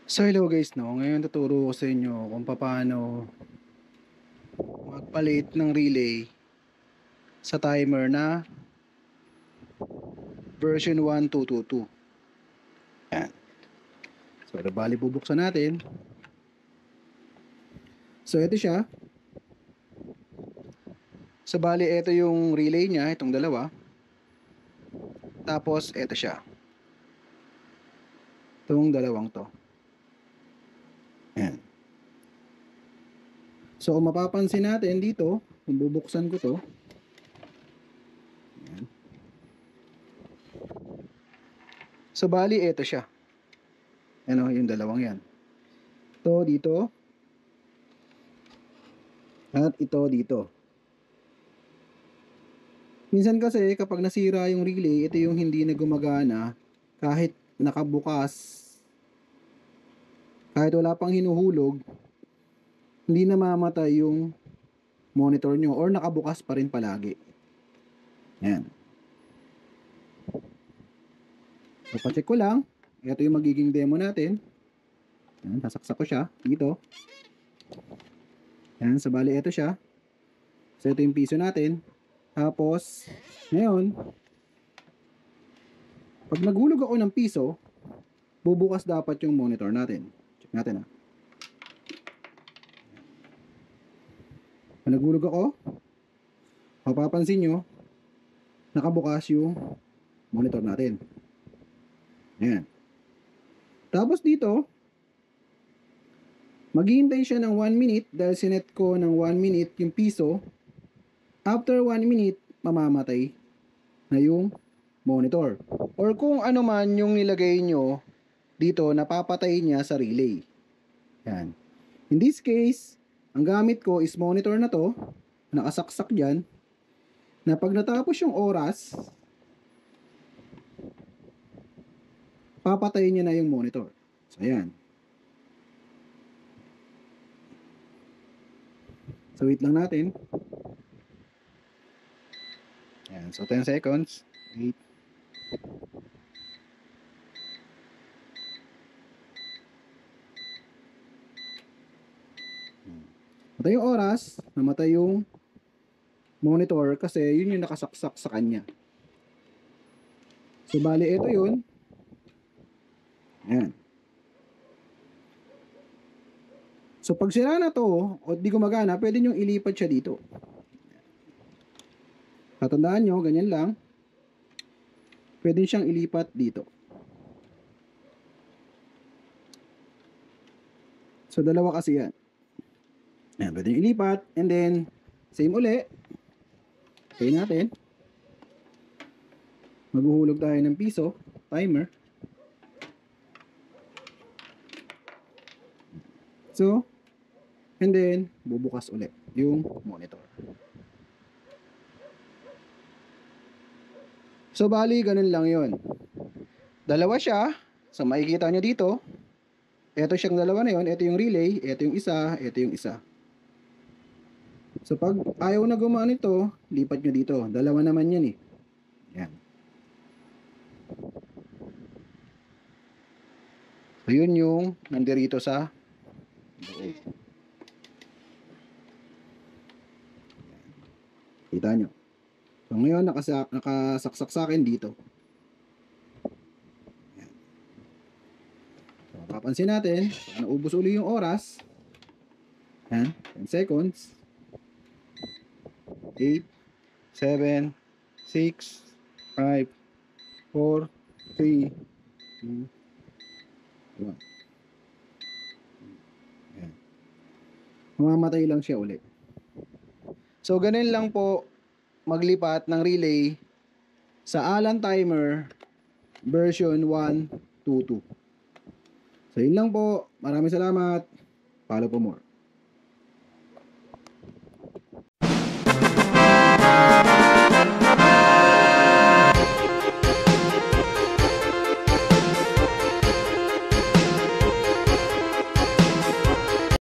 So hello guys, ngayon tuturo ko sa inyo kung paano magpalit ng relay sa timer na version 1222. Yan. So bali bubuksan natin. So ito siya. So bali ito yung relay niya, itong dalawa. Tapos ito siya. Itong dalawang to. Yan. So kung mapapansin natin dito, kung bubuksan ko to, yan. So bali ito siya. Ano, yung dalawang yan. Ito dito. At ito dito. Minsan kasi kapag nasira yung relay, ito yung hindi na gumagana kahit nakabukas. Kahit wala pang hinuhulog, hindi namamatay yung monitor nyo or nakabukas pa rin palagi. Yan. So pacheck ko lang. Ito yung magiging demo natin. Yan, sasaksak ko siya dito. Yan, so bali ito siya. So ito yung piso natin. Tapos ngayon, pag naghulog ako ng piso, bubukas dapat yung monitor natin. Check natin ha. Pag naghulog ako, mapapansin nyo, nakabukas yung monitor natin. Ayan. Tapos dito, maghihintay siya ng 1 minute dahil sinet ko ng 1 minute yung piso. After 1 minute, mamamatay na yung monitor. Or kung ano man yung nilagay nyo dito, napapatay niya sa relay. Yan. In this case, ang gamit ko is monitor na to, nakasaksak dyan, na pag natapos yung oras, papatayin niya na yung monitor. So, ayan. So, wait lang natin. Ayan. So, 10 seconds. Wait. Namatay yung oras, namatay yung monitor kasi yun yung nakasaksak sa kanya. So, bali, ito yun. Ayan. So, pag sira na to, o di gumagana, pwede nyo ilipat siya dito. Tatandaan nyo, ganyan lang. Pwede siyang ilipat dito. So, dalawa kasi yan. Ayan, pwede nyo ilipat. And then, same uli. Okay natin. Maghuhulog tayo ng piso. Timer. So, and then, bubukas ulit yung monitor. So, bali, ganun lang yon. Dalawa siya. So, makikita nyo dito. Ito siyang dalawa na yon. Ito yung relay. Ito yung isa. Ito yung isa. So, pag ayaw na gumana ito, lipat nyo dito. Dalawa naman yan eh. Yan. So, yun yung nandirito sa loob. Kita nyo. So, ngayon, nakasaksak sa akin dito. Yan. So, papansin natin, so, naubos uli yung oras. Yan, 10 seconds. 8, 7, 6, 5, 4, 3, 2, 1. Yan. Mamamatay lang siya ulit. So, ganun lang po maglipat ng relay sa Allen Timer version 122. So, yun lang po. Maraming salamat. Follow for more.